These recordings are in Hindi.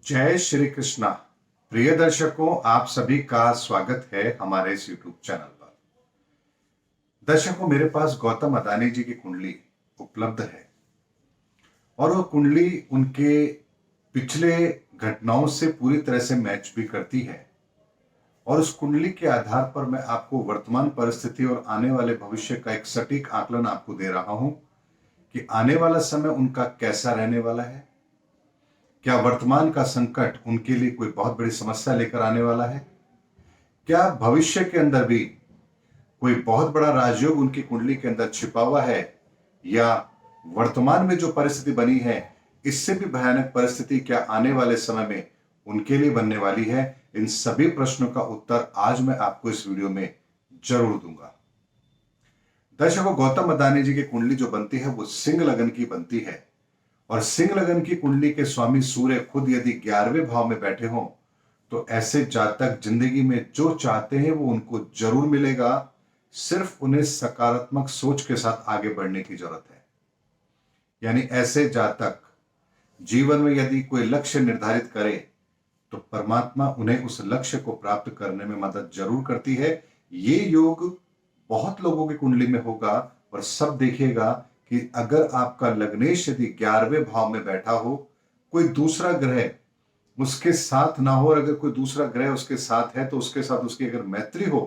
जय श्री कृष्णा। प्रिय दर्शकों, आप सभी का स्वागत है हमारे इस यूट्यूब चैनल पर। दर्शकों, मेरे पास गौतम अदानी जी की कुंडली उपलब्ध है और वो कुंडली उनके पिछले घटनाओं से पूरी तरह से मैच भी करती है और उस कुंडली के आधार पर मैं आपको वर्तमान परिस्थिति और आने वाले भविष्य का एक सटीक आकलन आपको दे रहा हूं कि आने वाला समय उनका कैसा रहने वाला है। क्या वर्तमान का संकट उनके लिए कोई बहुत बड़ी समस्या लेकर आने वाला है? क्या भविष्य के अंदर भी कोई बहुत बड़ा राजयोग उनकी कुंडली के अंदर छिपा हुआ है, या वर्तमान में जो परिस्थिति बनी है इससे भी भयानक परिस्थिति क्या आने वाले समय में उनके लिए बनने वाली है? इन सभी प्रश्नों का उत्तर आज मैं आपको इस वीडियो में जरूर दूंगा। दर्शकों, गौतम अदानी जी की कुंडली जो बनती है वो सिंह लगन की बनती है और सिंह लगन की कुंडली के स्वामी सूर्य खुद यदि 11वें भाव में बैठे हों तो ऐसे जातक जिंदगी में जो चाहते हैं वो उनको जरूर मिलेगा। सिर्फ उन्हें सकारात्मक सोच के साथ आगे बढ़ने की जरूरत है। यानी ऐसे जातक जीवन में यदि कोई लक्ष्य निर्धारित करे तो परमात्मा उन्हें उस लक्ष्य को प्राप्त करने में मदद जरूर करती है। ये योग बहुत लोगों की कुंडली में होगा और सब देखिएगा कि अगर आपका लग्नेश यदि 11वें भाव में बैठा हो, कोई दूसरा ग्रह उसके साथ ना हो, और अगर कोई दूसरा ग्रह उसके साथ है तो उसके साथ उसकी अगर मैत्री हो,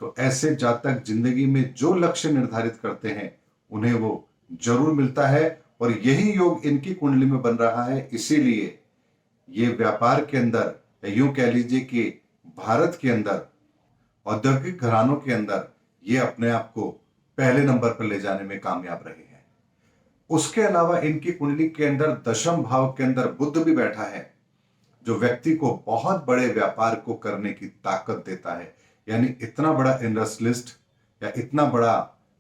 तो ऐसे जातक जिंदगी में जो लक्ष्य निर्धारित करते हैं उन्हें वो जरूर मिलता है। और यही योग इनकी कुंडली में बन रहा है। इसीलिए ये व्यापार के अंदर, या यूं कह लीजिए कि भारत के अंदर औद्योगिक घरानों के अंदर ये अपने आप को पहले नंबर पर ले जाने में कामयाब रहे हैं। उसके अलावा इनकी कुंडली के अंदर दशम भाव के अंदर बुध भी बैठा है, जो व्यक्ति को बहुत बड़े व्यापार को करने की ताकत देता है। यानी इतना बड़ा इंडस्ट्रियलिस्ट या इतना बड़ा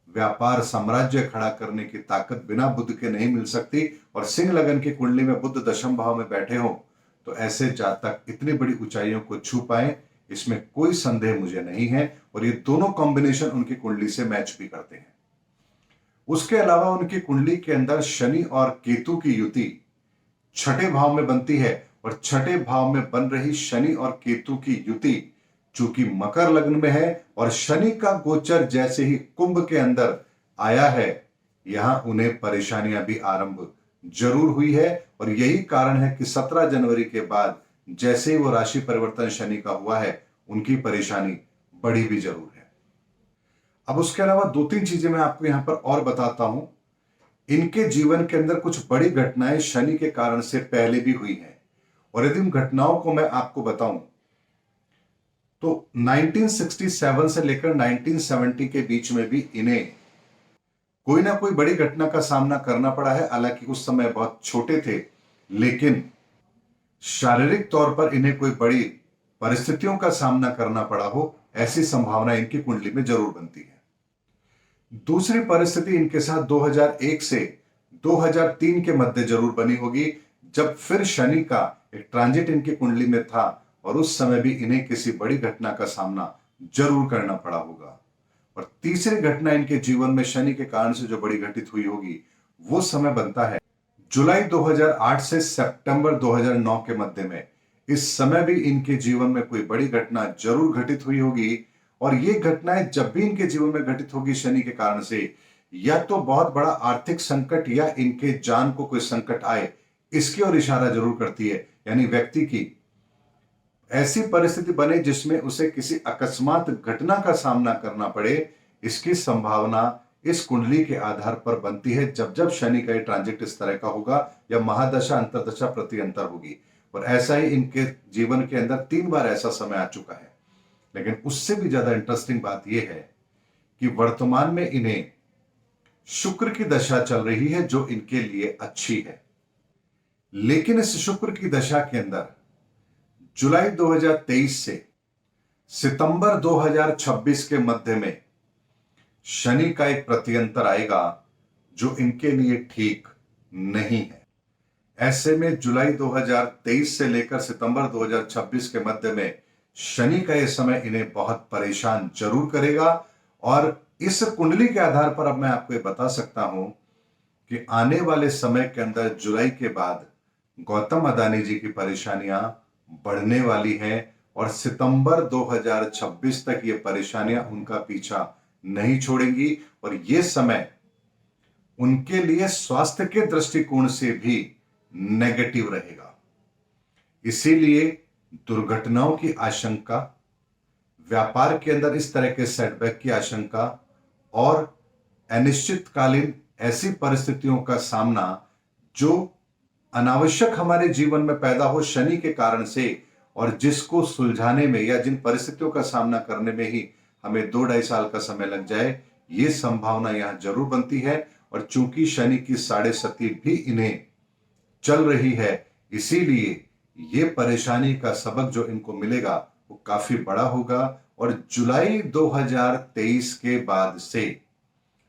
व्यापार साम्राज्य खड़ा करने की ताकत बिना बुध के नहीं मिल सकती। और सिंह लगन की कुंडली में बुध दशम भाव में बैठे हो तो ऐसे जातक इतनी बड़ी ऊंचाइयों को छू पाए, इसमें कोई संदेह मुझे नहीं है। और ये दोनों कॉम्बिनेशन उनकी कुंडली से मैच भी करते हैं। उसके अलावा उनकी कुंडली के अंदर शनि और केतु की युति छठे भाव में बनती है और छठे भाव में बन रही शनि और केतु की युति चूंकि मकर लग्न में है और शनि का गोचर जैसे ही कुंभ के अंदर आया है, यहां उन्हें परेशानियां भी आरंभ जरूर हुई है। और यही कारण है कि 17 जनवरी के बाद जैसे ही वो राशि परिवर्तन शनि का हुआ है, उनकी परेशानी बढ़ी भी जरूर है। अब उसके अलावा दो तीन चीजें मैं आपको यहां पर और बताता हूं। इनके जीवन के अंदर कुछ बड़ी घटनाएं शनि के कारण से पहले भी हुई हैं, और यदि उन घटनाओं को मैं आपको बताऊं तो 1967 से लेकर 1970 के बीच में भी इन्हें कोई ना कोई बड़ी घटना का सामना करना पड़ा है। हालांकि उस समय बहुत छोटे थे, लेकिन शारीरिक तौर पर इन्हें कोई बड़ी परिस्थितियों का सामना करना पड़ा हो, ऐसी संभावना इनकी कुंडली में जरूर बनती है। दूसरी परिस्थिति इनके साथ 2001 से 2003 के मध्य जरूर बनी होगी, जब फिर शनि का एक ट्रांजिट इनकी कुंडली में था और उस समय भी इन्हें किसी बड़ी घटना का सामना जरूर करना पड़ा होगा। और तीसरी घटना इनके जीवन में शनि के कारण से जो बड़ी घटित हुई होगी, वो समय बनता है जुलाई 2008 से सितंबर 2009 के मध्य में। इस समय भी इनके जीवन में कोई बड़ी घटना जरूर घटित हुई होगी। और ये घटनाएं जब भी इनके जीवन में घटित होगी शनि के कारण से, या तो बहुत बड़ा आर्थिक संकट या इनके जान को कोई संकट आए, इसकी ओर इशारा जरूर करती है। यानी व्यक्ति की ऐसी परिस्थिति बने जिसमें उसे किसी अकस्मात घटना का सामना करना पड़े, इसकी संभावना इस कुंडली के आधार पर बनती है जब जब शनि का ट्रांजिट इस तरह का होगा या महादशा अंतरदशा प्रति अंतर होगी। और ऐसा ही इनके जीवन के अंदर 3 बार ऐसा समय आ चुका है। लेकिन उससे भी ज्यादा इंटरेस्टिंग बात यह है कि वर्तमान में इन्हें शुक्र की दशा चल रही है, जो इनके लिए अच्छी है। लेकिन इस शुक्र की दशा के अंदर जुलाई 2023 से सितंबर 2026 के मध्य में शनि का एक प्रत्यंतर आएगा, जो इनके लिए ठीक नहीं है। ऐसे में जुलाई 2023 से लेकर सितंबर 2026 के मध्य में शनि का यह समय इन्हें बहुत परेशान जरूर करेगा। और इस कुंडली के आधार पर अब मैं आपको ये बता सकता हूं कि आने वाले समय के अंदर जुलाई के बाद गौतम अदानी जी की परेशानियां बढ़ने वाली हैं और सितंबर 2026 तक ये परेशानियां उनका पीछा नहीं छोड़ेंगी और ये समय उनके लिए स्वास्थ्य के दृष्टिकोण से भी नेगेटिव रहेगा। इसीलिए दुर्घटनाओं की आशंका, व्यापार के अंदर इस तरह के सेटबैक की आशंका और अनिश्चितकालीन ऐसी परिस्थितियों का सामना जो अनावश्यक हमारे जीवन में पैदा हो शनि के कारण से और जिसको सुलझाने में या जिन परिस्थितियों का सामना करने में ही हमें 2-2.5 साल का समय लग जाए, ये संभावना यहां जरूर बनती है। और चूंकि शनि की 6.5 भी इन्हें चल रही है, इसीलिए ये परेशानी का सबक जो इनको मिलेगा वो काफी बड़ा होगा। और जुलाई 2023 के बाद से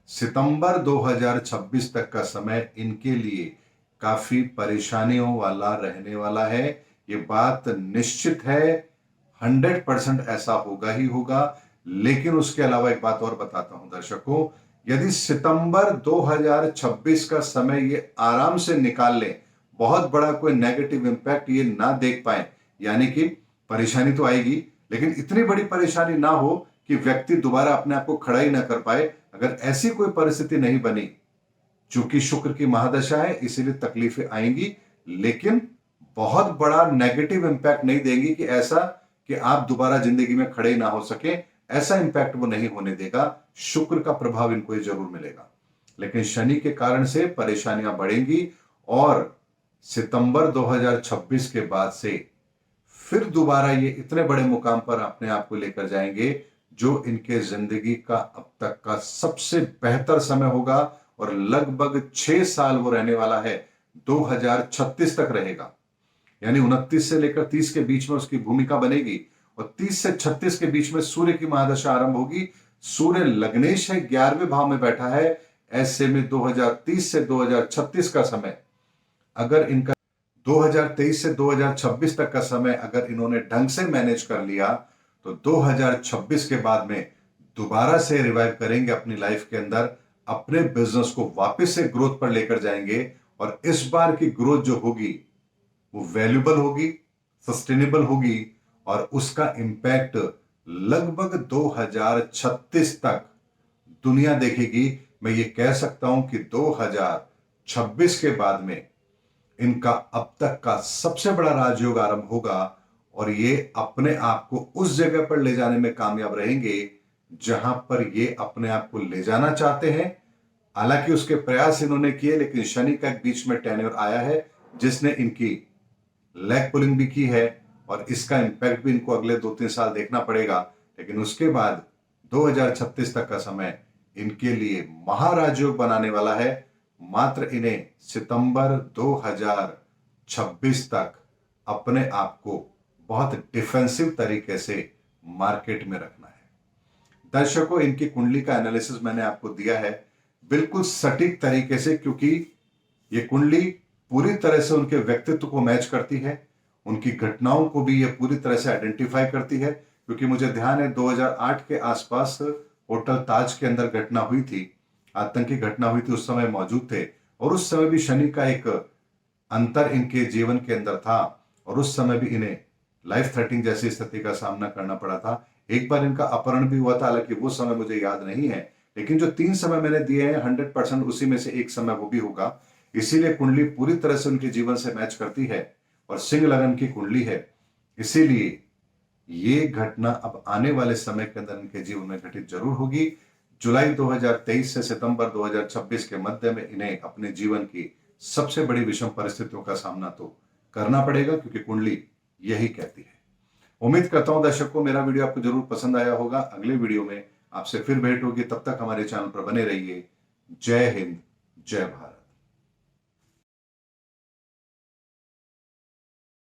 सितंबर 2026 तक का समय इनके लिए काफी परेशानियों वाला रहने वाला है। ये बात निश्चित है, 100% ऐसा होगा ही होगा। लेकिन उसके अलावा एक बात और बताता हूं दर्शकों, यदि सितंबर 2026 का समय ये आराम से निकाल ले, बहुत बड़ा कोई नेगेटिव इंपैक्ट ये ना देख पाए, यानी कि परेशानी तो आएगी लेकिन इतनी बड़ी परेशानी ना हो कि व्यक्ति दोबारा अपने आप को खड़ा ही ना कर पाए, अगर ऐसी कोई परिस्थिति नहीं बनी, चूंकि शुक्र की महादशा है इसीलिए तकलीफें आएंगी, लेकिन बहुत बड़ा नेगेटिव इंपैक्ट नहीं देंगी कि ऐसा कि आप दोबारा जिंदगी में खड़े ही ना हो सके, ऐसा इंपैक्ट वो नहीं होने देगा। शुक्र का प्रभाव इनको ये जरूर मिलेगा, लेकिन शनि के कारण से परेशानियां बढ़ेंगी और सितंबर 2026 के बाद से फिर दोबारा ये इतने बड़े मुकाम पर अपने आप को लेकर जाएंगे जो इनके जिंदगी का अब तक का सबसे बेहतर समय होगा और लगभग 6 साल वो रहने वाला है, 2036 तक रहेगा। यानी 29 से लेकर 30 के बीच में उसकी भूमिका बनेगी और 30 से 36 के बीच में सूर्य की महादशा आरंभ होगी। सूर्य लग्नेश है, 11वें भाव में बैठा है। ऐसे में 2030 से 2036 का समय, अगर इनका 2023 से 2026 तक का समय अगर इन्होंने ढंग से मैनेज कर लिया तो 2026 के बाद में दोबारा से रिवाइव करेंगे अपनी लाइफ के अंदर, अपने बिजनेस को वापस से ग्रोथ पर लेकर जाएंगे और इस बार की ग्रोथ जो होगी वो वैल्यूबल होगी, सस्टेनेबल होगी और उसका इंपैक्ट लगभग 2036 तक दुनिया देखेगी। मैं ये कह सकता हूं कि 2026 के बाद में इनका अब तक का सबसे बड़ा राजयोग आरंभ होगा और ये अपने आप को उस जगह पर ले जाने में कामयाब रहेंगे जहां पर ये अपने आप को ले जाना चाहते हैं। हालांकि उसके प्रयास इन्होंने किए, लेकिन शनि का एक बीच में टेन्योर आया है जिसने इनकी लेग पुलिंग भी की है और इसका इंपैक्ट भी इनको अगले 2-3 साल देखना पड़ेगा। लेकिन उसके बाद 2036 तक का समय इनके लिए महाराजयोग बनाने वाला है। मात्र इन्हें सितंबर 2026 तक अपने आप को बहुत डिफेंसिव तरीके से मार्केट में रखना है। दर्शकों, इनकी कुंडली का एनालिसिस मैंने आपको दिया है बिल्कुल सटीक तरीके से, क्योंकि ये कुंडली पूरी तरह से उनके व्यक्तित्व को मैच करती है, उनकी घटनाओं को भी ये पूरी तरह से आइडेंटिफाई करती है। क्योंकि मुझे ध्यान है 2008 के आसपास होटल ताज के अंदर घटना हुई थी, आतंकी घटना हुई थी, उस समय मौजूद थे और उस समय भी शनि का एक अंतर इनके जीवन के अंदर था और उस समय भी इन्हें लाइफ थ्रेटनिंग जैसी स्थिति का सामना करना पड़ा था। एक बार इनका अपहरण भी हुआ था, हालांकि वो समय मुझे याद नहीं है, लेकिन जो 3 समय मैंने दिए हैं 100% उसी में से एक समय वो भी होगा। इसीलिए कुंडली पूरी तरह से उनके जीवन से मैच करती है और सिंह लगन की कुंडली है। इसीलिए ये घटना अब आने वाले समय के अंदर इनके जीवन में घटित जरूर होगी। जुलाई 2023 से सितंबर 2026 के मध्य में इन्हें अपने जीवन की सबसे बड़ी विषम परिस्थितियों का सामना तो करना पड़ेगा, क्योंकि कुंडली यही कहती है। उम्मीद करता हूं दर्शकों मेरा वीडियो आपको जरूर पसंद आया होगा। अगले वीडियो में आपसे फिर भेंट होगी, तब तक हमारे चैनल पर बने रहिए। जय हिंद, जय भारत।